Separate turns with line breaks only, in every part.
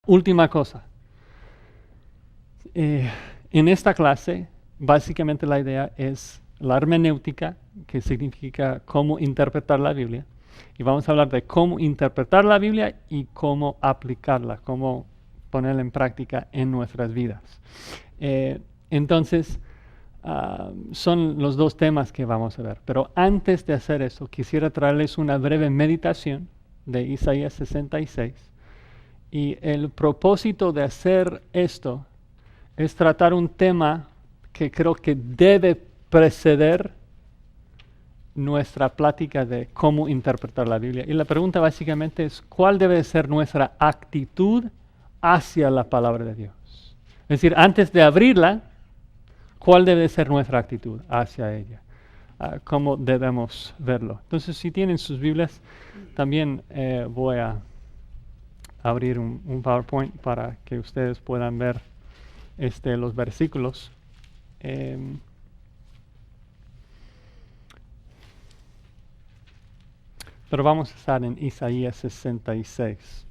Última cosa. En esta clase, básicamente la idea es la hermenéutica, que significa cómo interpretar la Biblia. Y vamos a hablar de cómo interpretar la Biblia y cómo aplicarla, cómo ponerla en práctica en nuestras vidas. Entonces, son los dos temas que vamos a ver. Pero antes de hacer eso, quisiera traerles una breve meditación de Isaías 66. Y el propósito de hacer esto es tratar un tema que creo que debe preceder nuestra plática de cómo interpretar la Biblia. Y la pregunta básicamente es, ¿cuál debe ser nuestra actitud hacia la palabra de Dios? Es decir, antes de abrirla, ¿cuál debe ser nuestra actitud hacia ella? ¿Cómo debemos verlo? Entonces, si tienen sus Biblias, también voy a abrir un PowerPoint para que ustedes puedan ver los versículos. Pero vamos a estar en Isaías 66.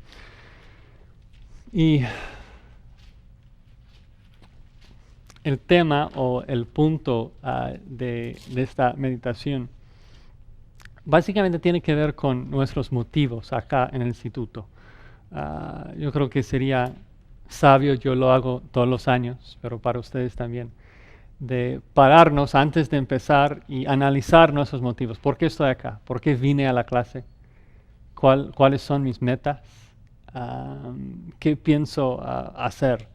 Y el tema o el punto de esta meditación básicamente tiene que ver con nuestros motivos acá en el instituto. Yo creo que sería sabio, yo lo hago todos los años, pero para ustedes también, de pararnos antes de empezar y analizar nuestros motivos. ¿Por qué estoy acá? ¿Por qué vine a la clase? ¿Cuáles son mis metas? ¿Qué pienso hacer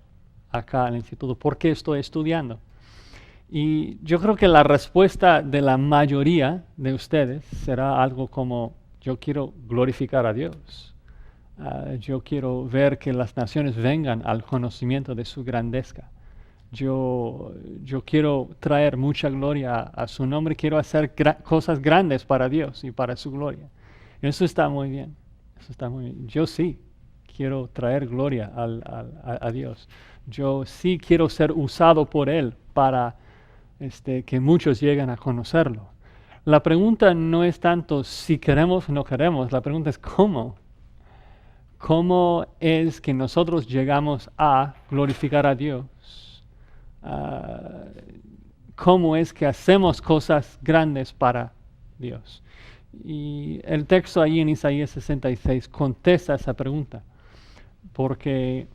acá en el instituto? ¿Por qué estoy estudiando? Y yo creo que la respuesta de la mayoría de ustedes será algo como: yo quiero glorificar a Dios. Yo quiero ver que las naciones vengan al conocimiento de su grandeza. Yo quiero traer mucha gloria a su nombre. Quiero hacer cosas grandes para Dios y para su gloria. Eso está muy bien. Eso está muy bien. Yo sí quiero traer gloria a Dios. Yo sí quiero ser usado por Él para que muchos lleguen a conocerlo. La pregunta no es tanto si queremos o no queremos. La pregunta es cómo. ¿Cómo es que nosotros llegamos a glorificar a Dios? ¿Cómo es que hacemos cosas grandes para Dios? Y el texto ahí en Isaías 66 contesta esa pregunta, porque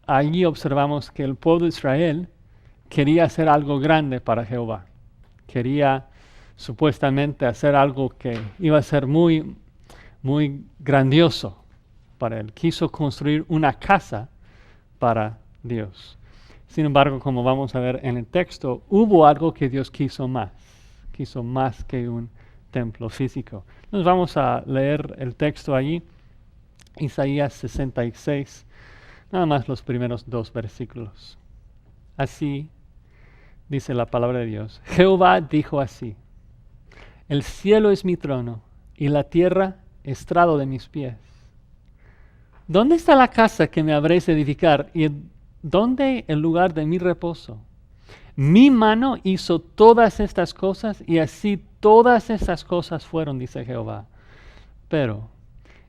allí observamos que el pueblo de Israel quería hacer algo grande para Jehová. Quería supuestamente hacer algo que iba a ser muy grandioso para él. Quiso construir una casa para Dios. Sin embargo, como vamos a ver en el texto, hubo algo que Dios quiso más. Quiso más que un templo físico. Entonces vamos a leer el texto allí, Isaías 66, nada más los primeros 2 versículos. Así dice la palabra de Dios. Jehová dijo así: el cielo es mi trono y la tierra estrado de mis pies. ¿Dónde está la casa que me habréis de edificar y dónde el lugar de mi reposo? Mi mano hizo todas estas cosas y así todas estas cosas fueron, dice Jehová. Pero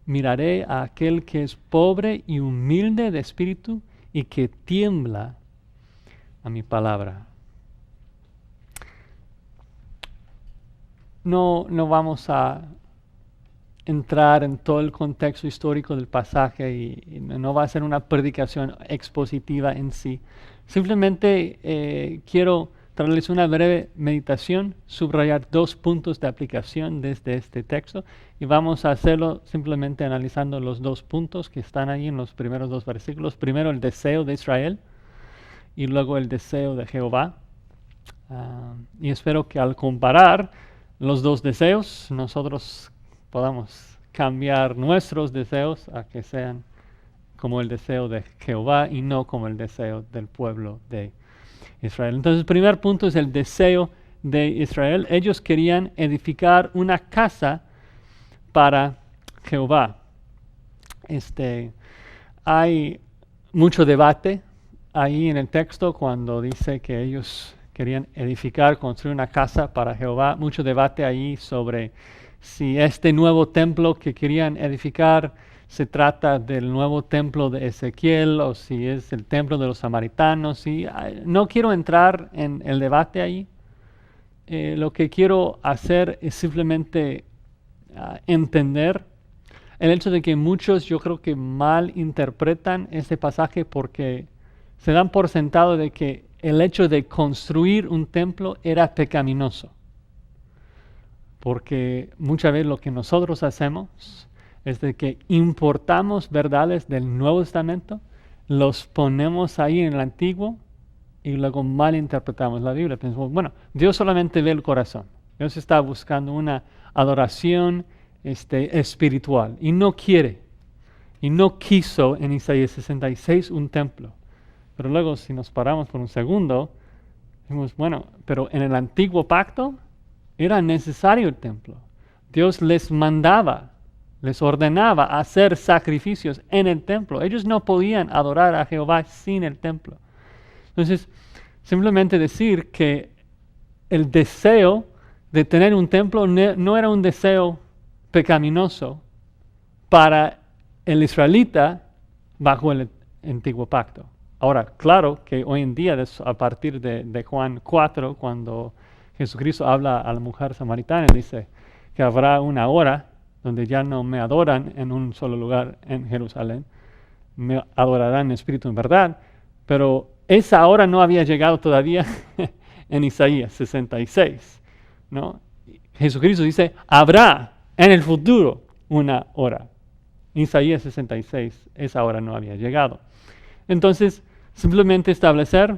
miraré a aquel que es pobre y humilde de espíritu y que tiembla a mi palabra. No vamos a entrar en todo el contexto histórico del pasaje y no va a ser una predicación expositiva en sí. Simplemente quiero traerles una breve meditación, subrayar 2 puntos de aplicación desde este texto y vamos a hacerlo simplemente analizando los 2 puntos que están ahí en los primeros 2 versículos. Primero el deseo de Israel y luego el deseo de Jehová. Y espero que al comparar los 2 deseos nosotros podamos cambiar nuestros deseos a que sean como el deseo de Jehová y no como el deseo del pueblo de Israel. Entonces el primer punto es el deseo de Israel. Ellos querían edificar una casa para Jehová. Hay mucho debate ahí en el texto cuando dice que ellos querían edificar, construir una casa para Jehová. Mucho debate ahí sobre si este nuevo templo que querían edificar se trata del nuevo templo de Ezequiel o si es el templo de los samaritanos. No quiero entrar en el debate ahí. Lo que quiero hacer es simplemente entender el hecho de que muchos yo creo que mal interpretan este pasaje porque se dan por sentado de que el hecho de construir un templo era pecaminoso. Porque muchas veces lo que nosotros hacemos es de que importamos verdades del Nuevo Testamento, los ponemos ahí en el Antiguo y luego mal interpretamos la Biblia. Pensamos, bueno, Dios solamente ve el corazón. Dios está buscando una adoración espiritual y no quiere y no quiso en Isaías 66 un templo. Pero luego si nos paramos por un segundo, decimos, bueno, pero en el antiguo pacto era necesario el templo. Dios les mandaba, les ordenaba hacer sacrificios en el templo. Ellos no podían adorar a Jehová sin el templo. Entonces, simplemente decir que el deseo de tener un templo no era un deseo pecaminoso para el israelita bajo el antiguo pacto. Ahora, claro que hoy en día, a partir de Juan 4, cuando Jesucristo habla a la mujer samaritana, dice que habrá una hora donde ya no me adoran en un solo lugar en Jerusalén, me adorarán en espíritu en verdad, pero esa hora no había llegado todavía en Isaías 66, ¿no? Jesucristo dice, habrá en el futuro una hora. Isaías 66, esa hora no había llegado. Entonces, simplemente establecer,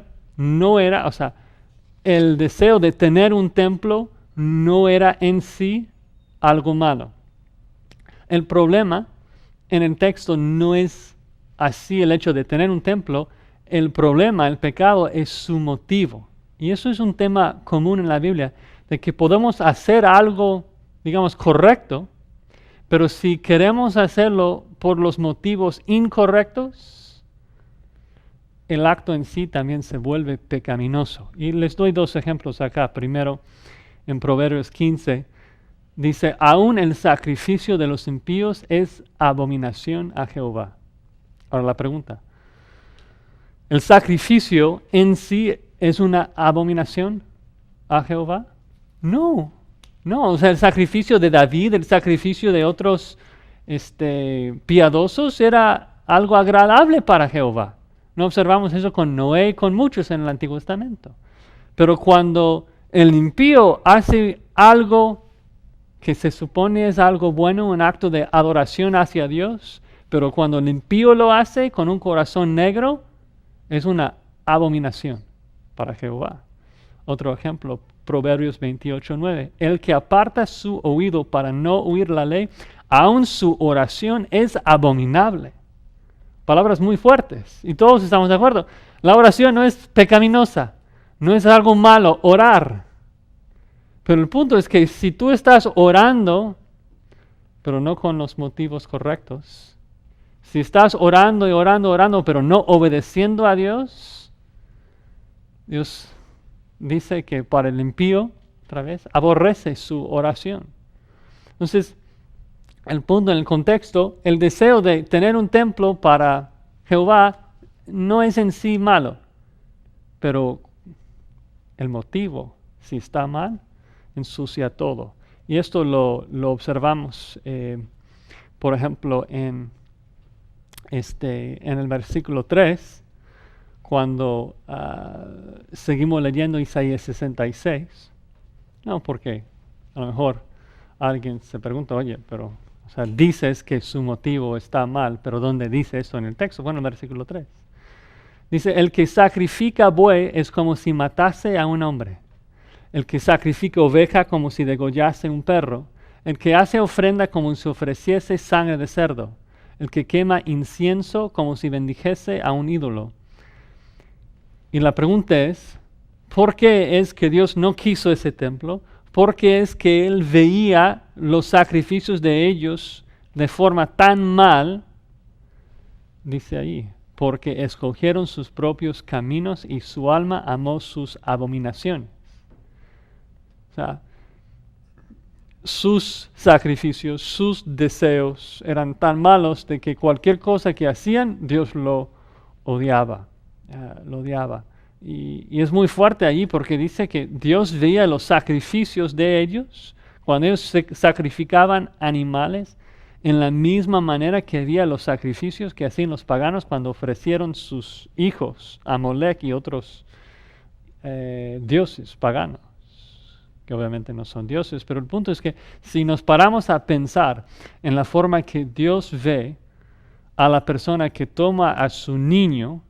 el deseo de tener un templo no era en sí algo malo. El problema en el texto no es así el hecho de tener un templo, el problema, el pecado es su motivo. Y eso es un tema común en la Biblia, de que podemos hacer algo, digamos, correcto, pero si queremos hacerlo por los motivos incorrectos, el acto en sí también se vuelve pecaminoso. Y les doy dos ejemplos acá. Primero, en Proverbios 15, dice, aún el sacrificio de los impíos es abominación a Jehová. Ahora la pregunta, ¿el sacrificio en sí es una abominación a Jehová? No, o sea, el sacrificio de David, el sacrificio de otros piadosos era algo agradable para Jehová. No observamos eso con Noé y con muchos en el Antiguo Testamento. Pero cuando el impío hace algo que se supone es algo bueno, un acto de adoración hacia Dios, pero cuando el impío lo hace con un corazón negro, es una abominación para Jehová. Otro ejemplo, Proverbios 28:9. El que aparta su oído para no oír la ley, aun su oración es abominable. Palabras muy fuertes, y todos estamos de acuerdo. La oración no es pecaminosa, no es algo malo, orar. Pero el punto es que si tú estás orando, pero no con los motivos correctos, si estás orando y orando, pero no obedeciendo a Dios, Dios dice que para el impío, otra vez, aborrece su oración. Entonces, el punto en el contexto, el deseo de tener un templo para Jehová no es en sí malo, pero el motivo, si está mal, ensucia todo. Y esto lo observamos, por ejemplo, en el versículo 3, cuando seguimos leyendo Isaías 66. No, porque a lo mejor alguien se pregunta, oye, pero dices que su motivo está mal, pero ¿dónde dice eso en el texto? Bueno, en el versículo 3. Dice, el que sacrifica buey es como si matase a un hombre. El que sacrifica oveja como si degollase un perro. El que hace ofrenda como si ofreciese sangre de cerdo. El que quema incienso como si bendijese a un ídolo. Y la pregunta es, ¿por qué es que Dios no quiso ese templo? ¿Por qué es que Él veía los sacrificios de ellos de forma tan mal? Dice ahí, porque escogieron sus propios caminos y su alma amó sus abominaciones. O sea, sus sacrificios, sus deseos eran tan malos de que cualquier cosa que hacían, Dios lo odiaba, lo odiaba. Y es muy fuerte allí porque dice que Dios veía los sacrificios de ellos, cuando ellos sacrificaban animales, en la misma manera que había los sacrificios que hacían los paganos cuando ofrecieron sus hijos a Molec y otros dioses paganos, que obviamente no son dioses, pero el punto es que si nos paramos a pensar en la forma que Dios ve a la persona que toma a su niño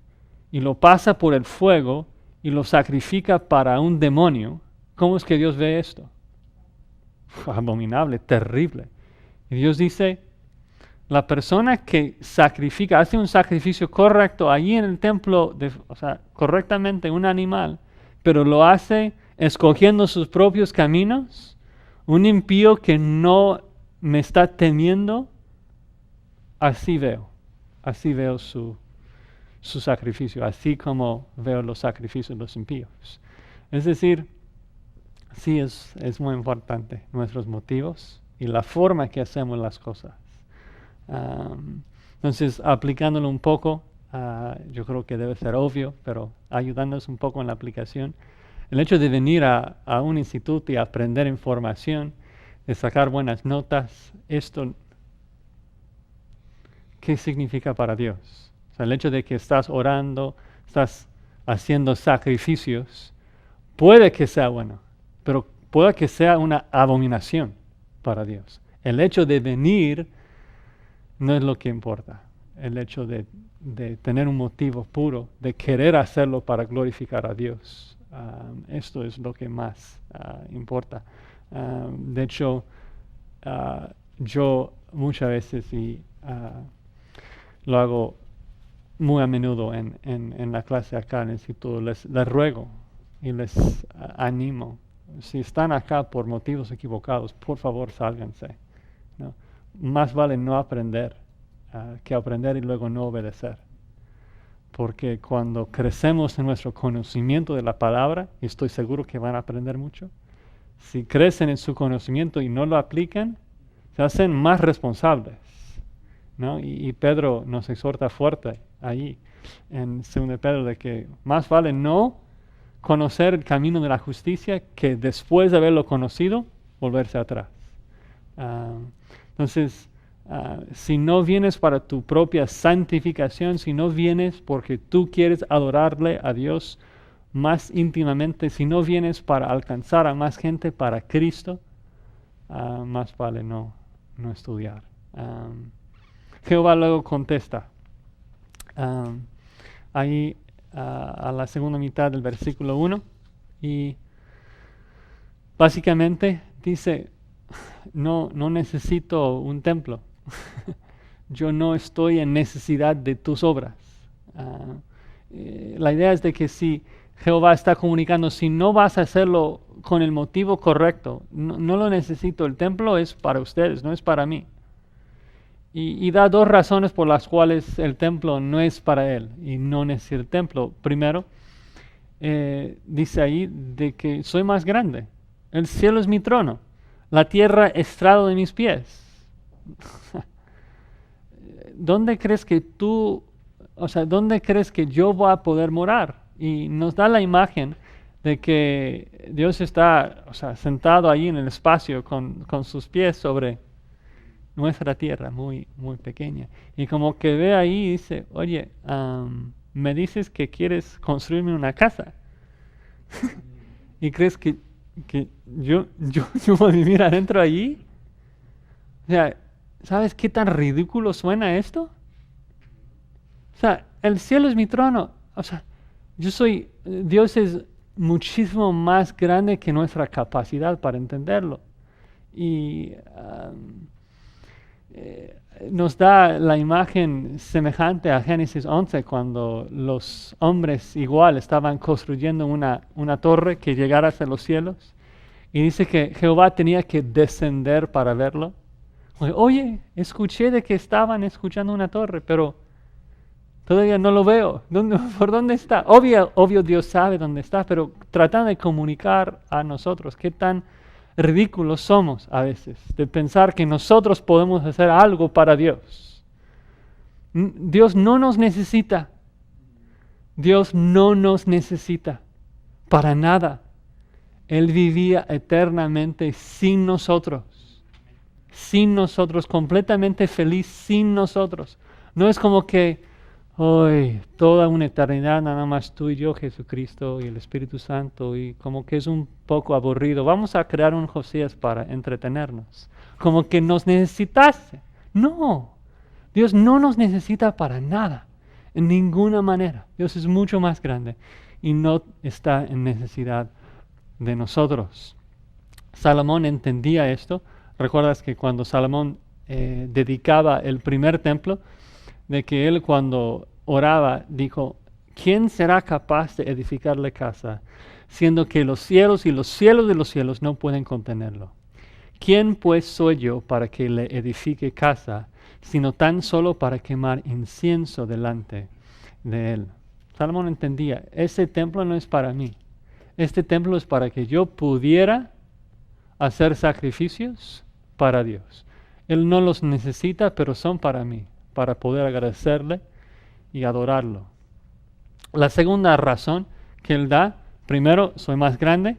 y lo pasa por el fuego y lo sacrifica para un demonio, ¿cómo es que Dios ve esto? Abominable, terrible. Y Dios dice, la persona que sacrifica, hace un sacrificio correcto allí en el templo, o sea, correctamente un animal, pero lo hace escogiendo sus propios caminos, un impío que no me está temiendo, así veo su sacrificio, así como veo los sacrificios de los impíos. Es decir, sí es muy importante nuestros motivos y la forma que hacemos las cosas. Entonces, aplicándolo un poco, yo creo que debe ser obvio, pero ayudándonos un poco en la aplicación, el hecho de venir a un instituto y aprender información, de sacar buenas notas, esto, ¿qué significa para Dios? O sea, el hecho de que estás orando, estás haciendo sacrificios, puede que sea bueno, pero puede que sea una abominación para Dios. El hecho de venir no es lo que importa. El hecho de tener un motivo puro, de querer hacerlo para glorificar a Dios. Esto es lo que más importa. De hecho, yo muchas veces, y lo hago muy a menudo en la clase acá en el instituto, les ruego y les animo. Si están acá por motivos equivocados, por favor sálganse, ¿no? Más vale no aprender que aprender y luego no obedecer. Porque cuando crecemos en nuestro conocimiento de la palabra, y estoy seguro que van a aprender mucho, si crecen en su conocimiento y no lo aplican, se hacen más responsables, ¿no? Y Pedro nos exhorta fuerte ahí, en 2 Pedro, de que más vale no conocer el camino de la justicia que después de haberlo conocido, volverse atrás. Entonces, si no vienes para tu propia santificación, si no vienes porque tú quieres adorarle a Dios más íntimamente, si no vienes para alcanzar a más gente para Cristo, más vale no estudiar. Jehová luego contesta ahí a la segunda mitad del versículo 1 y básicamente dice, no necesito un templo. Yo no estoy en necesidad de tus obras. La idea es de que si Jehová está comunicando, si no vas a hacerlo con el motivo correcto, no lo necesito, el templo es para ustedes, no es para mí. Y da dos razones por las cuales el templo no es para él y no necesita el templo. Primero, dice ahí de que soy más grande, el cielo es mi trono, la tierra estrado de mis pies. ¿Dónde crees que dónde crees que yo voy a poder morar? Y nos da la imagen de que Dios está, sentado ahí en el espacio con sus pies sobre nuestra tierra, muy, muy pequeña. Y como que ve ahí y dice, oye, me dices que quieres construirme una casa. ¿Y crees que yo voy a vivir adentro allí? O sea, ¿sabes qué tan ridículo suena esto? O sea, el cielo es mi trono. O sea, Dios es muchísimo más grande que nuestra capacidad para entenderlo. Y nos da la imagen semejante a Génesis 11, cuando los hombres igual estaban construyendo una torre que llegara hasta los cielos. Y dice que Jehová tenía que descender para verlo. Oye, escuché de que estaban escuchando una torre, pero todavía no lo veo. ¿Por dónde está? Obvio Dios sabe dónde está, pero tratando de comunicar a nosotros qué tan ridículos somos a veces de pensar que nosotros podemos hacer algo para Dios. Dios no nos necesita. Dios no nos necesita para nada. Él vivía eternamente sin nosotros, completamente feliz sin nosotros. No es como que hoy toda una eternidad nada más tú y yo, Jesucristo y el Espíritu Santo, y como que es un poco aburrido. Vamos a crear un Josías para entretenernos, como que nos necesitase. No, Dios no nos necesita para nada, en ninguna manera. Dios es mucho más grande y no está en necesidad de nosotros. Salomón entendía esto. Recuerdas que cuando Salomón dedicaba el primer templo, de que él cuando oraba dijo, ¿quién será capaz de edificarle casa, siendo que los cielos y los cielos de los cielos no pueden contenerlo? ¿Quién pues soy yo para que le edifique casa, sino tan solo para quemar incienso delante de él? Salomón entendía, ese templo no es para mí. Este templo es para que yo pudiera hacer sacrificios para Dios. Él no los necesita, pero son para mí, para poder agradecerle y adorarlo. La segunda razón que él da, primero, soy más grande.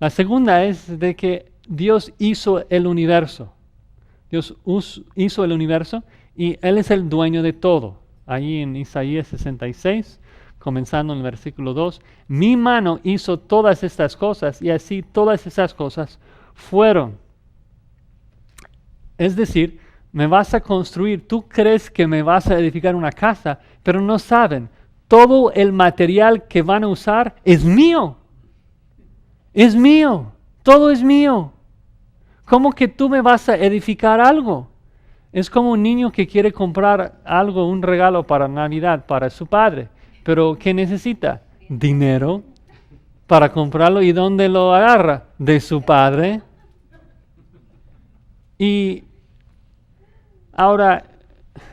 La segunda es de que Dios hizo el universo. Dios hizo el universo y Él es el dueño de todo. Ahí en Isaías 66, comenzando en el versículo 2, mi mano hizo todas estas cosas y así todas esas cosas fueron. Es decir, me vas a construir, tú crees que me vas a edificar una casa, pero no saben, todo el material que van a usar es mío. Es mío, todo es mío. ¿Cómo que tú me vas a edificar algo? Es como un niño que quiere comprar algo, un regalo para Navidad, para su padre. Pero ¿qué necesita? Dinero para comprarlo. ¿Y dónde lo agarra? De su padre. Y ahora,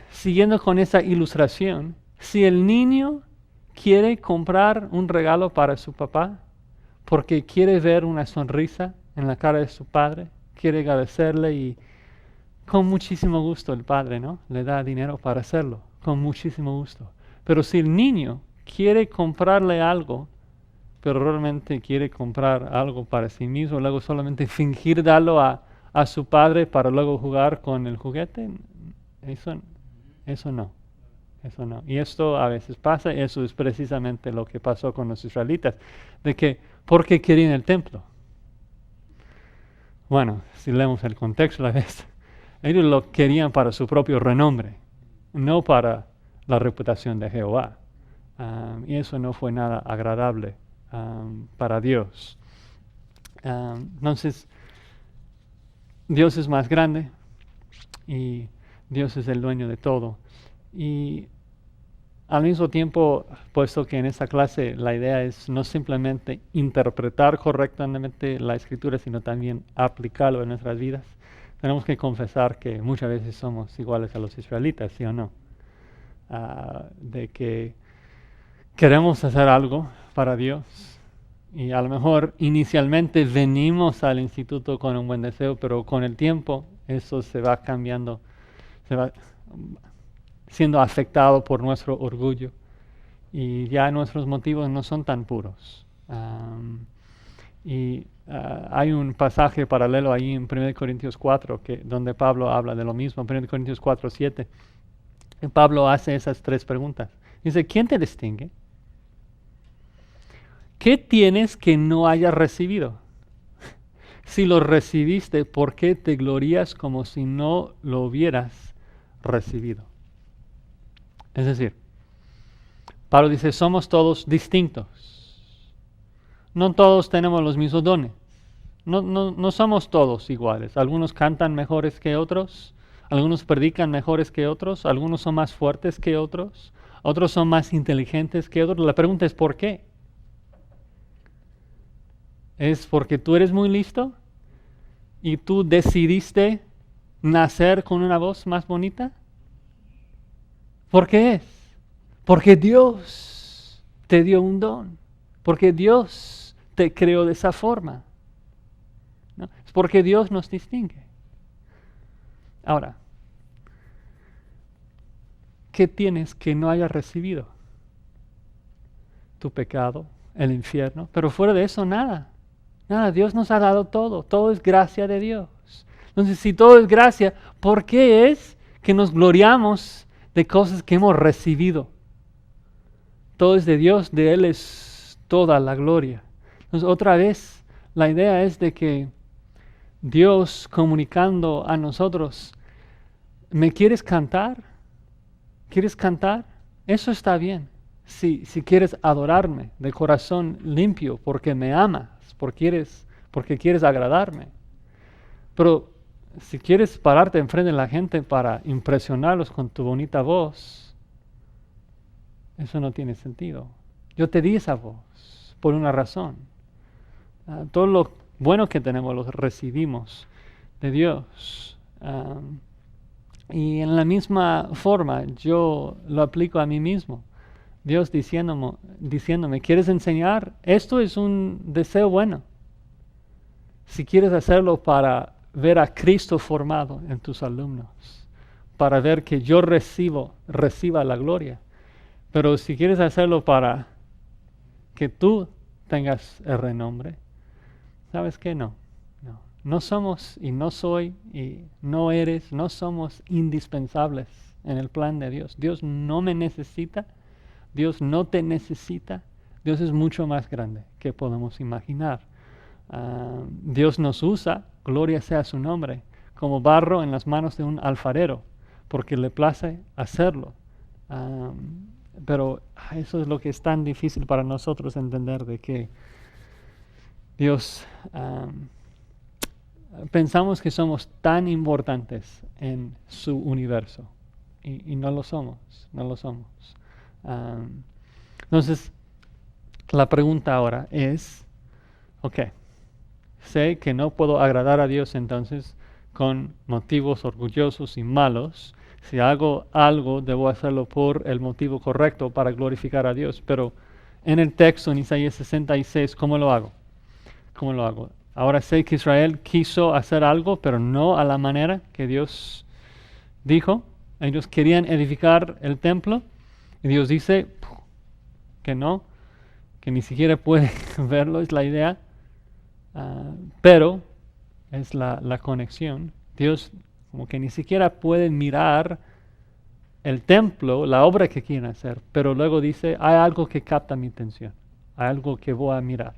siguiendo con esa ilustración, si el niño quiere comprar un regalo para su papá, porque quiere ver una sonrisa en la cara de su padre, quiere agradecerle y con muchísimo gusto el padre, ¿no? Le da dinero para hacerlo, con muchísimo gusto. Pero si el niño quiere comprarle algo, pero realmente quiere comprar algo para sí mismo, luego solamente fingir darlo a su padre para luego jugar con el juguete, eso no. Eso no. Y esto a veces pasa, y eso es precisamente lo que pasó con los israelitas, de que, ¿por qué querían el templo? Bueno, si leemos el contexto a la vez, ellos lo querían para su propio renombre, no para la reputación de Jehová. Y eso no fue nada agradable para Dios. Entonces, Dios es más grande y Dios es el dueño de todo. Y al mismo tiempo, puesto que en esta clase la idea es no simplemente interpretar correctamente la Escritura, sino también aplicarlo en nuestras vidas, tenemos que confesar que muchas veces somos iguales a los israelitas, ¿sí o no? De que queremos hacer algo para Dios y a lo mejor inicialmente venimos al instituto con un buen deseo, pero con el tiempo eso se va cambiando, se va siendo afectado por nuestro orgullo y ya nuestros motivos no son tan puros. Hay un pasaje paralelo ahí en 1 Corintios 4 donde Pablo habla de lo mismo, 1 Corintios 4, 7. Y Pablo hace esas tres preguntas. Dice, ¿quién te distingue? ¿Qué tienes que no hayas recibido? Si lo recibiste, ¿por qué te glorías como si no lo hubieras recibido? Es decir, Pablo dice, somos todos distintos. No todos tenemos los mismos dones. No somos todos iguales. Algunos cantan mejores que otros, algunos predican mejores que otros, algunos son más fuertes que otros, otros son más inteligentes que otros. La pregunta es ¿por qué? ¿Es porque tú eres muy listo y tú decidiste nacer con una voz más bonita? ¿Por qué es? Porque Dios te dio un don, porque Dios te creó de esa forma, ¿no? porque Dios nos distingue. Ahora, ¿qué tienes que no hayas recibido? Tu pecado, el infierno, pero fuera de eso nada. Nada, Dios nos ha dado todo es gracia de Dios. Entonces, si todo es gracia, ¿por qué es que nos gloriamos de cosas que hemos recibido? Todo es de Dios, de Él es toda la gloria. Entonces, otra vez, la idea es de que Dios comunicando a nosotros, ¿me quieres cantar? ¿Quieres cantar? Eso está bien. Si quieres adorarme de corazón limpio porque me amas, porque quieres agradarme. Pero si quieres pararte enfrente de la gente para impresionarlos con tu bonita voz, eso no tiene sentido. Yo te di esa voz por una razón. Todo lo bueno que tenemos lo recibimos de Dios. Y en la misma forma yo lo aplico a mí mismo. Dios diciéndome, ¿quieres enseñar? Esto es un deseo bueno. Si quieres hacerlo para ver a Cristo formado en tus alumnos, para ver que yo reciba la gloria. Pero si quieres hacerlo para que tú tengas el renombre, ¿sabes qué? No. No somos y no soy y no eres, no somos indispensables en el plan de Dios. Dios no me necesita, Dios no te necesita, Dios es mucho más grande que podemos imaginar. Dios nos usa, gloria sea su nombre, como barro en las manos de un alfarero, porque le place hacerlo. Pero eso es lo que es tan difícil para nosotros entender, de que Dios... pensamos que somos tan importantes en su universo y no lo somos. Entonces, la pregunta ahora es, sé que no puedo agradar a Dios entonces con motivos orgullosos y malos. Si hago algo, debo hacerlo por el motivo correcto para glorificar a Dios. Pero en el texto, en Isaías 66, ¿cómo lo hago? Ahora sé que Israel quiso hacer algo, pero no a la manera que Dios dijo. Ellos querían edificar el templo y Dios dice que no, que ni siquiera puede verlo, es la idea. Pero es la conexión. Dios como que ni siquiera puede mirar el templo, la obra que quieren hacer, pero luego dice, hay algo que capta mi atención, hay algo que voy a mirar.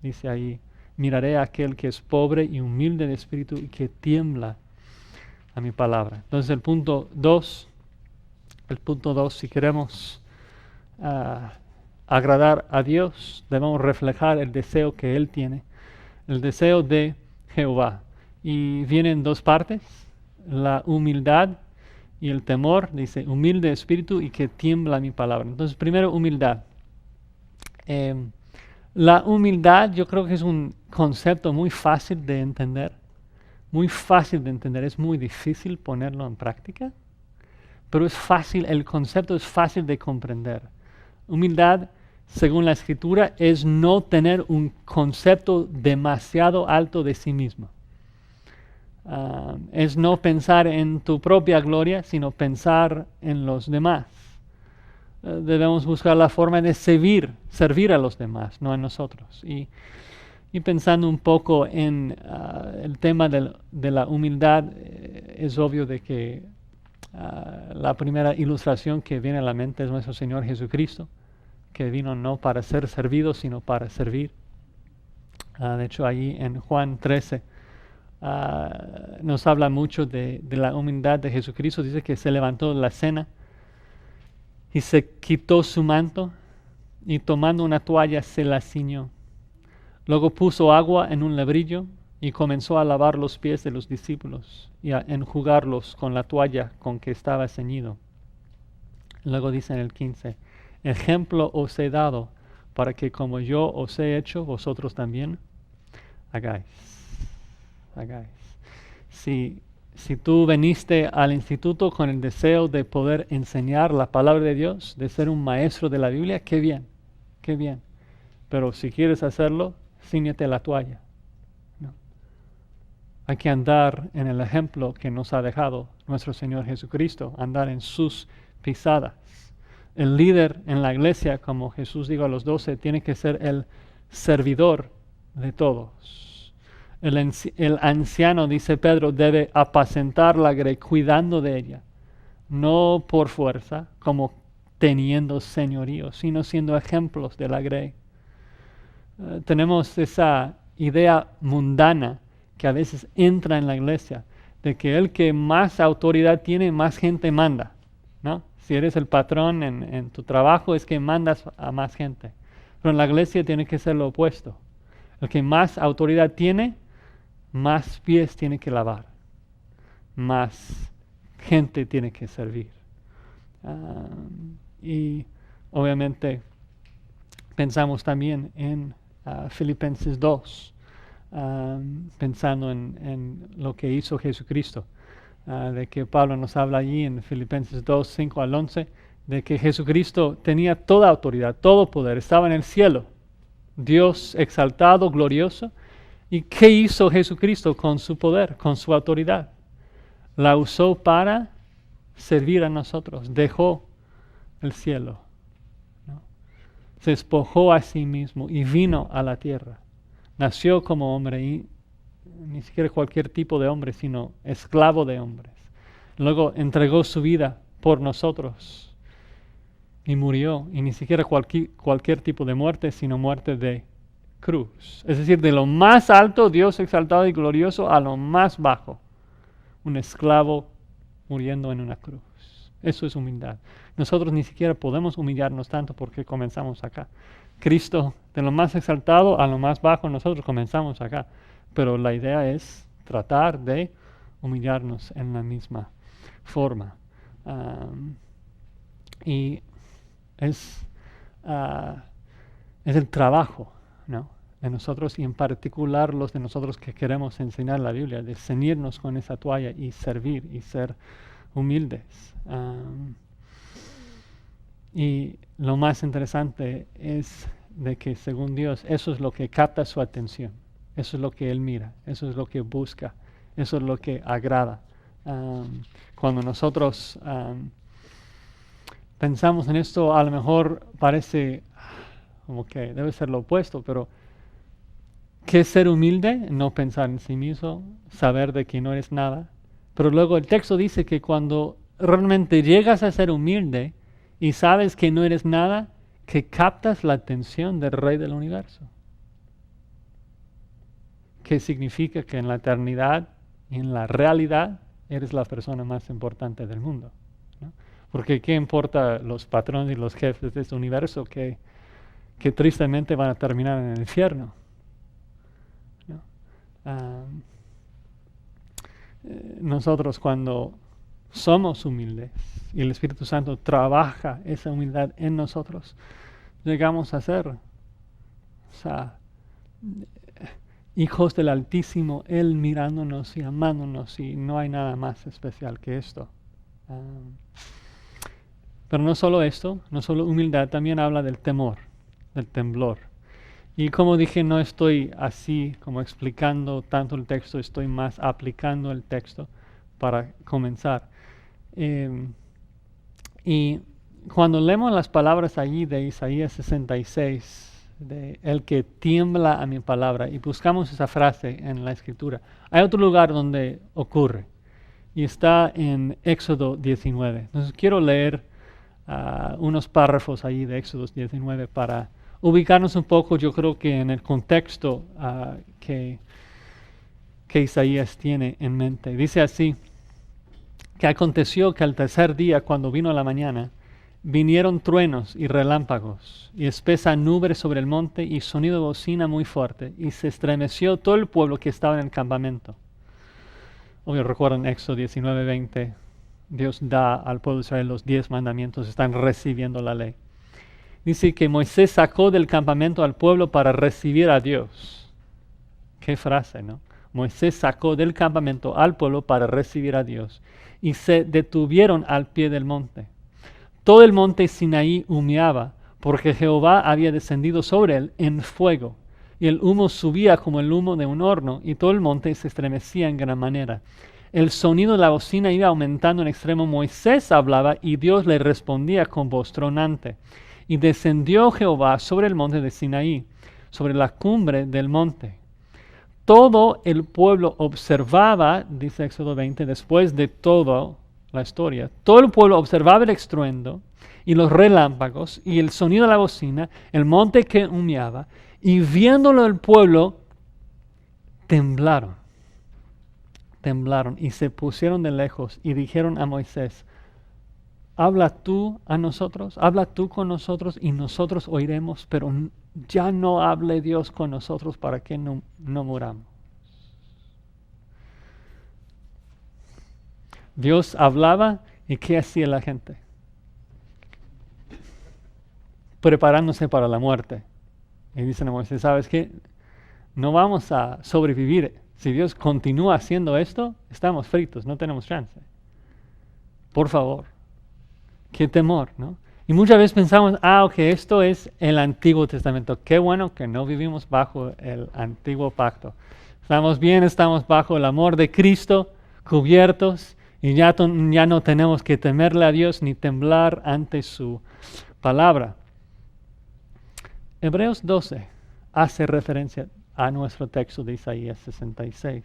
Dice ahí, miraré a aquel que es pobre y humilde de espíritu y que tiembla a mi palabra. Entonces el punto 2, si queremos agradar a Dios, debemos reflejar el deseo que Él tiene, el deseo de Jehová. Y viene en dos partes, la humildad y el temor. Dice, humilde de espíritu y que tiembla mi palabra. Entonces primero, humildad. La humildad yo creo que es un concepto muy fácil de entender. Es muy difícil ponerlo en práctica, pero es fácil, el concepto es fácil de comprender. Humildad, según la Escritura, es no tener un concepto demasiado alto de sí mismo. Es no pensar en tu propia gloria, sino pensar en los demás. Debemos buscar la forma de servir a los demás, no a nosotros. Y pensando un poco en el tema de la humildad, es obvio de que la primera ilustración que viene a la mente es nuestro Señor Jesucristo, que vino no para ser servido, sino para servir. De hecho, allí en Juan 13 nos habla mucho de la humildad de Jesucristo. Dice que se levantó de la cena y se quitó su manto y tomando una toalla se la ciñó. Luego puso agua en un lebrillo y comenzó a lavar los pies de los discípulos y a enjugarlos con la toalla con que estaba ceñido. Luego dice en el 15, ejemplo os he dado para que como yo os he hecho, vosotros también hagáis. Si tú viniste al instituto con el deseo de poder enseñar la palabra de Dios, de ser un maestro de la Biblia, qué bien. Pero si quieres hacerlo, cíñete la toalla. ¿No? Hay que andar en el ejemplo que nos ha dejado nuestro Señor Jesucristo, andar en sus pisadas. El líder en la iglesia, como Jesús dijo a los 12, tiene que ser el servidor de todos. El anciano, dice Pedro, debe apacentar la grey cuidando de ella, no por fuerza, como teniendo señorío, sino siendo ejemplos de la grey. Tenemos esa idea mundana que a veces entra en la iglesia, de que el que más autoridad tiene, más gente manda, ¿no? Si eres el patrón en tu trabajo, es que mandas a más gente. Pero en la iglesia tiene que ser lo opuesto. El que más autoridad tiene, más pies tiene que lavar, más gente tiene que servir. Y obviamente pensamos también en Filipenses 2, pensando en lo que hizo Jesucristo, de que Pablo nos habla allí en Filipenses 2, 5 al 11, de que Jesucristo tenía toda autoridad, todo poder, estaba en el cielo, Dios exaltado, glorioso. ¿Y qué hizo Jesucristo con su poder, con su autoridad? La usó para servir a nosotros, dejó el cielo, ¿no? Se despojó a sí mismo y vino a la tierra. Nació como hombre y ni siquiera cualquier tipo de hombre, sino esclavo de hombres. Luego entregó su vida por nosotros y murió, y ni siquiera cualquier tipo de muerte, sino muerte de cruz. Es decir, de lo más alto, Dios exaltado y glorioso, a lo más bajo, un esclavo muriendo en una cruz. Eso es humildad. Nosotros ni siquiera podemos humillarnos tanto porque comenzamos acá. Cristo, de lo más exaltado a lo más bajo, nosotros comenzamos acá. Pero la idea es tratar de humillarnos en la misma forma. Y es el trabajo, ¿no?, de nosotros, y en particular los de nosotros que queremos enseñar la Biblia, de ceñirnos con esa toalla y servir y ser humildes. Y lo más interesante es de que según Dios eso es lo que capta su atención, eso es lo que Él mira, eso es lo que busca, eso es lo que agrada. Cuando nosotros pensamos en esto, a lo mejor parece como que debe ser lo opuesto, pero ¿qué es ser humilde? No pensar en sí mismo, saber de que no eres nada. Pero luego el texto dice que cuando realmente llegas a ser humilde y sabes que no eres nada, que captas la atención del Rey del Universo. Que significa que en la eternidad y en la realidad eres la persona más importante del mundo, ¿no? Porque ¿qué importa los patrones y los jefes de este universo que tristemente van a terminar en el infierno, ¿no? Nosotros cuando somos humildes y el Espíritu Santo trabaja esa humildad en nosotros, llegamos a ser hijos del Altísimo, Él mirándonos y amándonos, y no hay nada más especial que esto. Pero no solo esto, no solo humildad, también habla del temor, del temblor. Y como dije, no estoy así como explicando tanto el texto, estoy más aplicando el texto para comenzar. Y cuando leemos las palabras allí de Isaías 66, de el que tiembla a mi palabra, y buscamos esa frase en la Escritura, hay otro lugar donde ocurre, y está en Éxodo 19. Entonces quiero leer unos párrafos allí de Éxodo 19 para ubicarnos un poco, yo creo que en el contexto que Isaías tiene en mente. Dice así: que aconteció que al tercer día, cuando vino la mañana, vinieron truenos y relámpagos, y espesa nube sobre el monte, y sonido de bocina muy fuerte, y se estremeció todo el pueblo que estaba en el campamento. Obvio, recuerdan Éxodo 19:20, Dios da al pueblo de Israel los 10 mandamientos, están recibiendo la ley. Dice que Moisés sacó del campamento al pueblo para recibir a Dios. Qué frase, ¿no? Moisés sacó del campamento al pueblo para recibir a Dios, y se detuvieron al pie del monte. Todo el monte Sinaí humeaba, porque Jehová había descendido sobre él en fuego, y el humo subía como el humo de un horno, y todo el monte se estremecía en gran manera. El sonido de la bocina iba aumentando en extremo. Moisés hablaba y Dios le respondía con voz tronante. Y descendió Jehová sobre el monte de Sinaí, sobre la cumbre del monte. Todo el pueblo observaba, dice Éxodo 20, después de toda la historia, todo el pueblo observaba el estruendo y los relámpagos y el sonido de la bocina, el monte que humeaba, y viéndolo el pueblo, temblaron y se pusieron de lejos y dijeron a Moisés, habla tú a nosotros, habla tú con nosotros y nosotros oiremos, pero ya no hable Dios con nosotros para que no muramos. Dios hablaba y ¿qué hacía la gente? Preparándose para la muerte. Y dicen a Moisés, ¿sabes qué? No vamos a sobrevivir. Si Dios continúa haciendo esto, estamos fritos, no tenemos chance. Por favor. Qué temor, ¿no? Y muchas veces pensamos, ok, esto es el Antiguo Testamento. Qué bueno que no vivimos bajo el Antiguo Pacto. Estamos bien, estamos bajo el amor de Cristo, cubiertos, y ya no tenemos que temerle a Dios ni temblar ante su palabra. Hebreos 12 hace referencia a nuestro texto de Isaías 66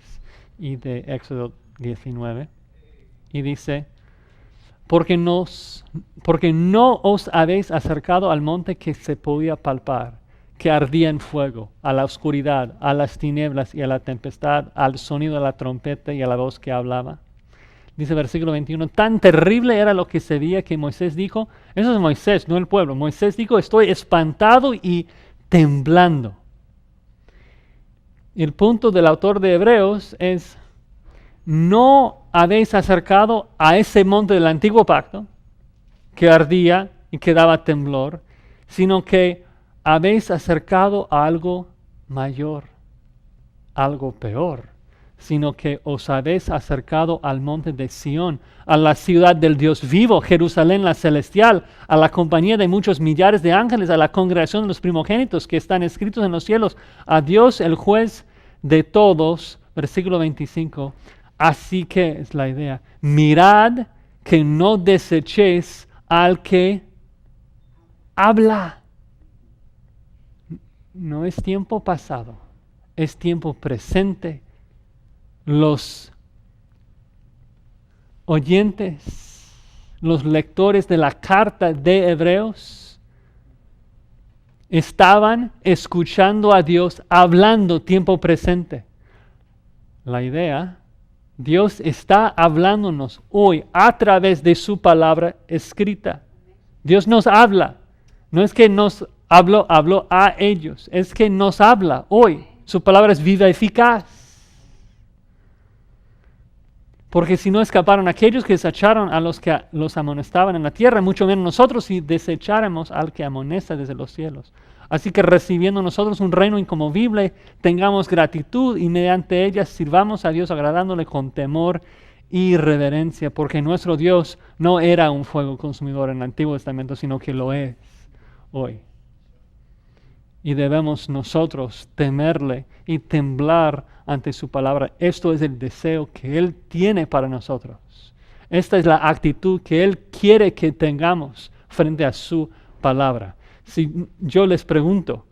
y de Éxodo 19, y dice, porque no os habéis acercado al monte que se podía palpar, que ardía en fuego, a la oscuridad, a las tinieblas y a la tempestad, al sonido de la trompeta y a la voz que hablaba. Dice versículo 21, tan terrible era lo que se veía que Moisés dijo, eso es Moisés, no el pueblo, Moisés dijo, estoy espantado y temblando. El punto del autor de Hebreos es, no habéis acercado a ese monte del antiguo pacto, que ardía y que daba temblor, sino que habéis acercado a algo mayor, algo peor, sino que os habéis acercado al monte de Sión, a la ciudad del Dios vivo, Jerusalén la celestial, a la compañía de muchos millares de ángeles, a la congregación de los primogénitos que están escritos en los cielos, a Dios el juez de todos, versículo 25, así que es la idea, mirad que no desechéis al que habla. No es tiempo pasado, es tiempo presente. Los oyentes, los lectores de la carta de Hebreos estaban escuchando a Dios hablando tiempo presente. La idea, Dios está hablándonos hoy a través de su palabra escrita. Dios nos habla. No es que nos habló a ellos, es que nos habla hoy. Su palabra es viva y eficaz. Porque si no escaparon aquellos que desecharon a los que los amonestaban en la tierra, mucho menos nosotros si desecháramos al que amonesta desde los cielos. Así que recibiendo nosotros un reino inconmovible, tengamos gratitud y mediante ella sirvamos a Dios agradándole con temor y reverencia, porque nuestro Dios no era un fuego consumidor en el Antiguo Testamento, sino que lo es hoy. Y debemos nosotros temerle y temblar ante su palabra. Esto es el deseo que Él tiene para nosotros. Esta es la actitud que Él quiere que tengamos frente a su palabra. Si yo les pregunto,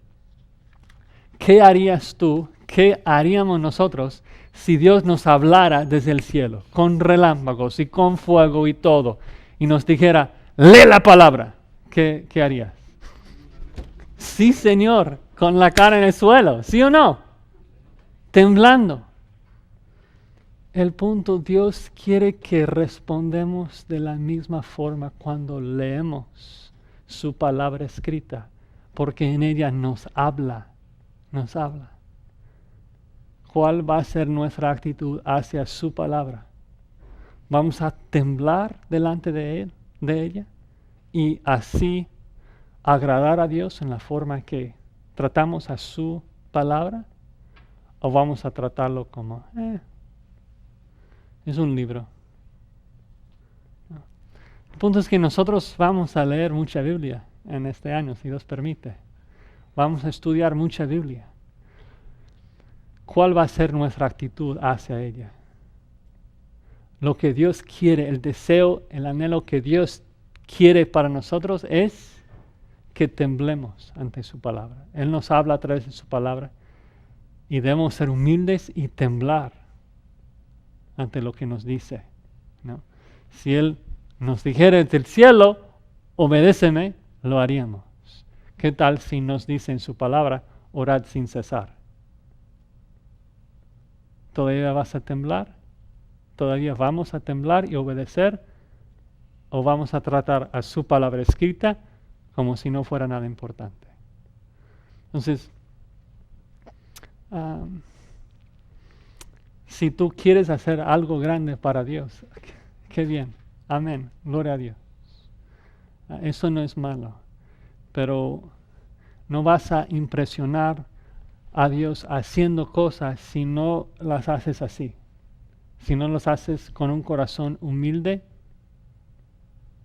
¿qué harías tú? ¿Qué haríamos nosotros si Dios nos hablara desde el cielo, con relámpagos y con fuego y todo, y nos dijera, lee la palabra? ¿Qué harías? Sí, Señor, con la cara en el suelo, ¿sí o no? Temblando. El punto, Dios quiere que respondamos de la misma forma cuando leemos su palabra escrita, porque en ella nos habla. ¿Cuál va a ser nuestra actitud hacia su palabra? ¿Vamos a temblar delante de ella? Y así agradar a Dios en la forma que tratamos a su palabra, o vamos a tratarlo como es un libro. No. El punto es que nosotros vamos a leer mucha Biblia en este año, si Dios permite. Vamos a estudiar mucha Biblia. ¿cuál va a ser nuestra actitud hacia ella? Lo que Dios quiere, el deseo, el anhelo que Dios quiere para nosotros es que temblemos ante su palabra. Él nos habla a través de su palabra y debemos ser humildes y temblar ante lo que nos dice, ¿no? Si Él nos dijera desde el cielo, obedéceme, lo haríamos. ¿Qué tal si nos dice en su palabra, orad sin cesar? ¿Todavía vas a temblar? ¿Todavía vamos a temblar y obedecer? ¿O vamos a tratar a su palabra escrita como si no fuera nada importante? Entonces, si tú quieres hacer algo grande para Dios, qué bien, amén, gloria a Dios. Eso no es malo, pero no vas a impresionar a Dios haciendo cosas si no las haces así. Si no las haces con un corazón humilde,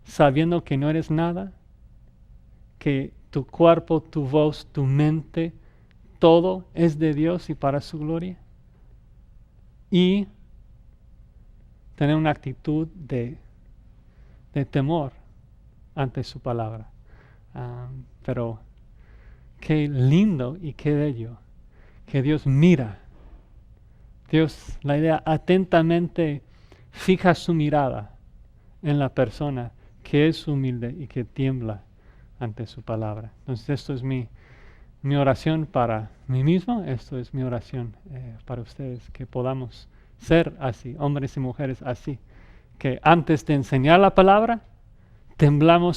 sabiendo que no eres nada, que tu cuerpo, tu voz, tu mente, todo es de Dios y para su gloria. Y tener una actitud de temor ante su palabra. Pero qué lindo y qué bello que Dios mira. Dios, la idea, atentamente fija su mirada en la persona que es humilde y que tiembla ante su palabra. Entonces esto es mi oración para mí mismo, esto es mi oración para ustedes, que podamos ser así, hombres y mujeres así, que antes de enseñar la palabra, temblamos